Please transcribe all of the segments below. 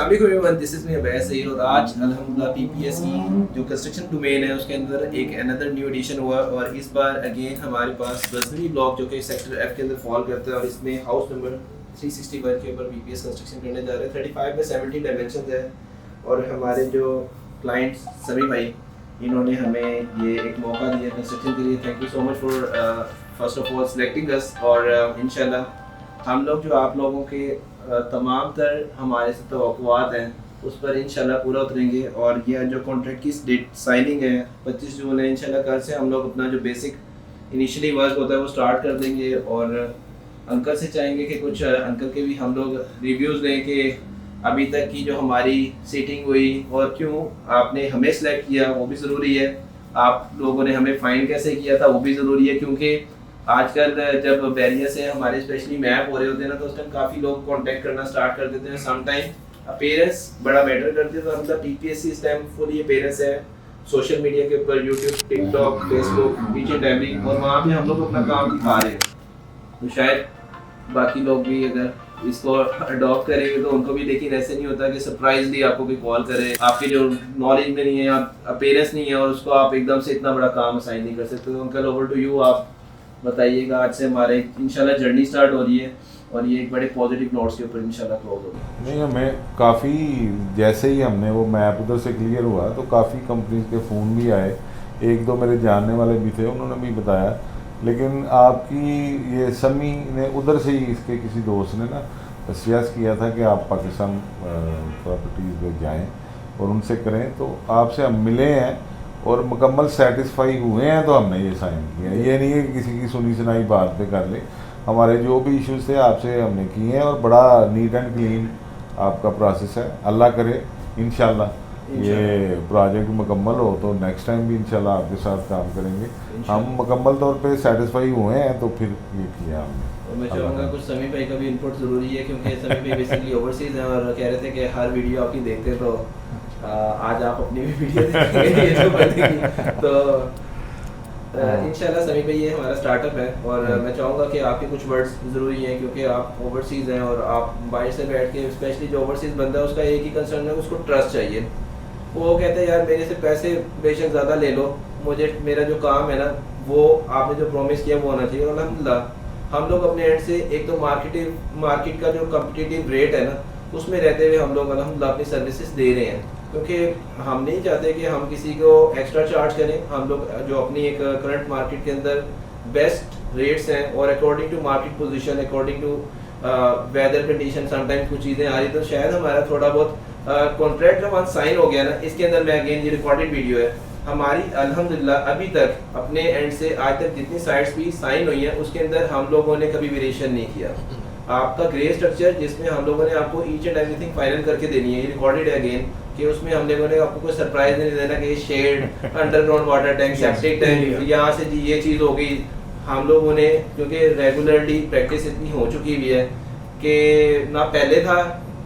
अस्सलाम वालेकुम everyone, this is me Abbas Saeed और आज अल्हम्दुलिल्लाह पीपीएस की जो कंस्ट्रक्शन डोमेन है उसके अंदर एक अनदर न्यू एडिशन हुआ और इस बार अगेन हमारे पास गजनवी ब्लॉक जो कि सेक्टर एफ के अंदर फॉल करता है और इसमें हाउस नंबर 361 के ऊपर पीपीएस कंस्ट्रक्शन करने जा रहे हैं। 35 बाय 70 डायमेंशन है और हमारे जो क्लाइंट सभी भाई इन्होंने हमें ये एक मौका दिया कंस्ट्रक्शन के लिए। Thank you so much for first of all selecting us और इंशाल्लाह हम लोग जो आप लोगों के तमाम तर हमारे से तवक्कुआत हैं उस पर इंशाल्लाह पूरा उतरेंगे और ये जो कॉन्ट्रैक्ट की डेट साइनिंग है 25 जून है। इंशाल्लाह कल से हम लोग अपना जो बेसिक इनिशियली वर्क होता है वो स्टार्ट कर देंगे और अंकल से चाहेंगे कि कुछ अंकल के भी हम लोग रिव्यूज़ लें कि अभी तक की जो हमारी सीटिंग हुई और क्यों आपने हमें सेलेक्ट किया वो भी ज़रूरी है, आप लोगों ने हमें फाइंड कैसे किया था वो भी ज़रूरी है, क्योंकि आजकल जब बैरियर से हमारे स्पेशली मैप हो रहे होते हैं ना तो उस टाइम काफ़ी लोग कांटेक्ट करना स्टार्ट कर देते हैं। सम टाइम अपीयरेंस बड़ा मैटर करती है, तो हम मतलब पीपीएस इस टाइम फुली अपीयरेंस है सोशल मीडिया के ऊपर, YouTube, TikTok, Facebook, each and every, और वहाँ पे हम लोग अपना काम दिखा रहे हैं। तो शायद बाकी लोग भी अगर इसको अडॉप्ट करेंगे तो उनको भी, लेकिन ऐसे नहीं होता कि सरप्राइजली आपको कोई कॉल करे, आपके जो नॉलेज में नहीं है, आप अपीयरेंस नहीं है और उसको आप एकदम से इतना बड़ा काम असाइन नहीं कर सकते। तो अंकल ओवर टू यू, आप बताइएगा। आज से हमारे इंशाल्लाह जर्नी स्टार्ट हो रही है और ये एक बड़े पॉजिटिव नोट्स के ऊपर इंशाल्लाह क्लोज होगा। नहीं, हमें काफ़ी जैसे ही हमने वो मैप उधर से क्लियर हुआ तो काफ़ी कंपनीज के फ़ोन भी आए, एक दो मेरे जानने वाले भी थे, उन्होंने भी बताया। लेकिन आपकी ये समी ने उधर से ही इसके किसी दोस्त ने ना सजेस्ट किया था कि आप पाकिस्तान प्रॉपर्टीज़ में जाएं और उनसे करें, तो आपसे हम मिले हैं और मुकम्मल सेटिस्फाई हुए हैं तो हमने ये साइन किया। ये नहीं है कि किसी की सुनी सुनाई बात पे कर ले, हमारे जो भी इश्यूज थे आपसे हमने किए हैं और बड़ा नीट एंड क्लीन आपका प्रोसेस है। अल्लाह करे इंशाल्लाह ये प्रोजेक्ट मुकम्मल हो तो नेक्स्ट टाइम भी इंशाल्लाह आपके साथ काम करेंगे। हम मुकम्मल तौर पे सेटिस्फाई हुए हैं तो फिर ये किया हमने। और मैं चाहूँगा कुछ समी भाई का भी इनपुट ज़रूरी है, क्योंकि समी भाई बेसिकली ओवरसीज़ हैं और कह रहे थे कि हर वीडियो आपकी देखते तो आज आप अपनी भी वीडियो देखेंगे ये जो बनेगी। तो इंशाल्लाह समी भाई ये हमारा स्टार्टअप है और मैं चाहूँगा कि आपके कुछ वर्ड्स ज़रूरी हैं, क्योंकि आप ओवरसीज़ हैं और आप बाहर से बैठ के, स्पेशली जो ओवरसीज़ बंदा है उसका एक ही कंसर्न है, उसको ट्रस्ट चाहिए। वो कहते हैं यार मेरे से पैसे बेशक ज़्यादा ले लो, मुझे मेरा जो काम है ना वो आपने जो प्रॉमिस किया वो होना चाहिए। और अल्हम्दुलिल्लाह हम लोग अपने एंड से एक तो मार्केट का जो कम्पिटिटिव रेट है ना उसमें रहते हुए हम लोग अल्हम्दुलिल्लाह अपनी सर्विसेज दे रहे हैं, क्योंकि हम नहीं चाहते कि हम किसी को एक्स्ट्रा चार्ज करें। हम लोग जो अपनी एक करंट मार्केट के अंदर बेस्ट रेट्स हैं और according to market position, according to weather condition, sometimes कुछ चीज़ें आ रही तो शायद हमारा थोड़ा बहुत कॉन्ट्रैक्ट का साइन हो गया ना। इसके अंदर मैं अगेन ये रिकॉर्डेड वीडियो है हमारी, अल्हम्दुलिल्लाह अभी तक अपने एंड से आज तक जितनी साइट्स भी साइन हुई हैं उसके अंदर हम लोगों ने कभी वेरिएशन नहीं किया। आपका ग्रे स्ट्रक्चर जिसमें हम लोगों ने आपको ईच एंड एवरीथिंग फाइनल करके देनी है, ये रिकॉर्डेड है अगेन, कि उसमें हम लोगों ने आपको कोई सरप्राइज नहीं देना कि shed, underground water tank, septic tank, यहाँ से जी ये चीज़ हो गई। हम लोगों ने क्योंकि रेगुलरली प्रैक्टिस इतनी हो चुकी हुई है कि ना पहले था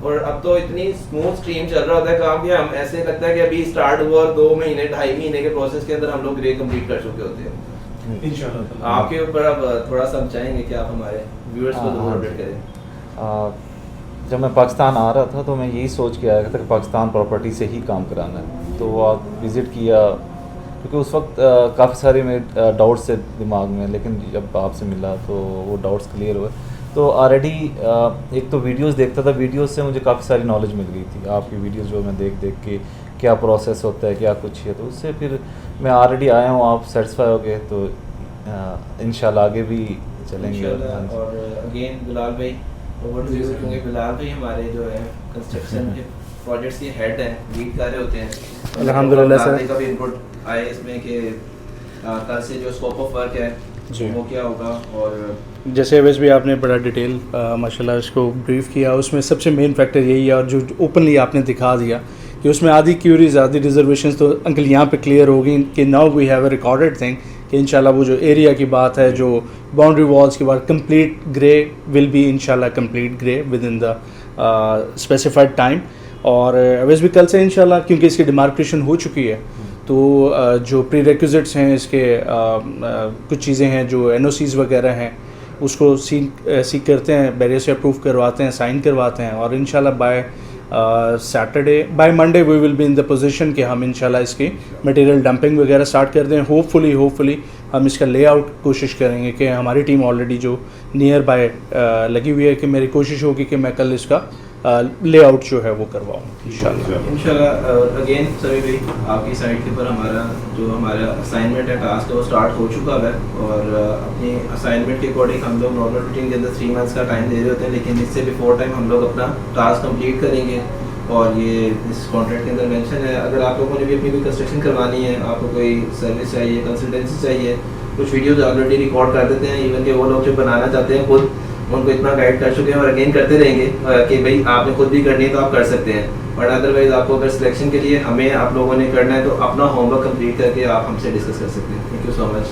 और अब तो इतनी स्मूथ स्ट्रीम चल रहा होता है काम, कि हम ऐसे लगता है कि अभी स्टार्ट हुआ और 2 महीने 2.5 महीने के प्रोसेस के अंदर हम लोग ग्रे कंप्लीट कर चुके होते हैं इंशाल्लाह। आपके ऊपर अब थोड़ा सा हम चाहेंगे कि आप हमारे व्यूअर्स को जरूर अपडेट करें। जब मैं पाकिस्तान आ रहा था तो मैं यही सोच के आया था कि पाकिस्तान प्रॉपर्टी से ही काम कराना है, तो आप विज़िट किया, क्योंकि उस वक्त काफ़ी सारे मेरे डाउट्स थे दिमाग में, लेकिन जब आपसे मिला तो वो डाउट्स क्लियर हुए। तो ऑलरेडी एक तो वीडियोस देखता था, वीडियोस से मुझे काफ़ी सारी नॉलेज मिल गई थी। आपकी वीडियोस जो मैं देख के क्या प्रोसेस होता है, क्या कुछ है, तो उससे फिर मैं ऑलरेडी आया हूँ, आप सेटिस्फाई हो गए तो इंशाल्लाह आगे भी चलेंगे। और अगेन बिलाल भाई ओवर टू यू, क्योंकि बिलाल भाई हमारे जो है कंस्ट्रक्शन के प्रोजेक्ट्स के हेड हैं, लीड कर रहे होते हैं। अल्हम्दुलिल्लाह सर, का भी इनपुट आए इसमें कि कल से जो स्कोप ऑफ वर्क है जी वो क्या होगा। और जैसे वैसे भी आपने बड़ा डिटेल माशाल्लाह इसको ब्रीफ किया, उसमें सबसे मेन फैक्टर यही है और जो ओपनली आपने दिखा दिया कि उसमें आधी क्यूरीज, आधी रिजर्वेशंस तो अंकल यहाँ पे क्लियर हो गई कि now we have a recorded thing कि इंशाल्लाह वो जो एरिया की बात है, जो बाउंड्री वॉल्स की बात, कंप्लीट ग्रे विल बी इंशाल्लाह complete grey with in the specified time. और वैसे भी कल से इंशाल्लाह, क्योंकि इसकी डिमार्केशन हो चुकी है, तो जो प्री रिक्विजिट्स हैं इसके कुछ चीज़ें हैं जो NOCs वगैरह हैं उसको सीक करते हैं, बैरियर से अप्रूव करवाते हैं, साइन करवाते हैं और इंशाल्लाह by Saturday by Monday we will be in the position कि हम इंशाल्लाह इसकी मटेरियल डंपिंग वगैरह स्टार्ट कर दें। होपफुली हम इसका लेआउट कोशिश करेंगे कि हमारी टीम ऑलरेडी जो नियर बाय लगी हुई है कि मेरी कोशिश होगी कि मैं कल इसका लेआउट जो है वो करवाऊँ इंशाल्लाह। अगेन सभी भाई आपकी साइड के ऊपर हमारा असाइनमेंट है, टास्क है, वो स्टार्ट हो चुका है और अपनी असाइनमेंट के अकॉर्डिंग हम लोग नॉर्मल रूटीन के अंदर 3 मंथ्स का टाइम दे रहे होते हैं, लेकिन इससे बिफोर टाइम हम लोग अपना टास्क कंप्लीट करेंगे। और ये इस कॉन्ट्रैक्ट के अंदर मेंशन है, अगर आप लोगों ने भी अपनी कोई कंस्ट्रक्शन करवानी है, आपको कोई सर्विस चाहिए, कंसल्टेंसी चाहिए, कुछ वीडियोज ऑलरेडी रिकॉर्ड कर देते हैं, इवन के वो लोग जो बनाना चाहते हैं खुद उनको इतना गाइड कर चुके हैं और अगेन करते रहेंगे कि भाई आपने खुद भी करनी है तो आप कर सकते हैं। बट अदरवाइज आपको अगर सिलेक्शन के लिए हमें आप लोगों ने करना है तो अपना होमवर्क कंप्लीट करके आप हमसे डिस्कस कर सकते हैं। Thank you so much.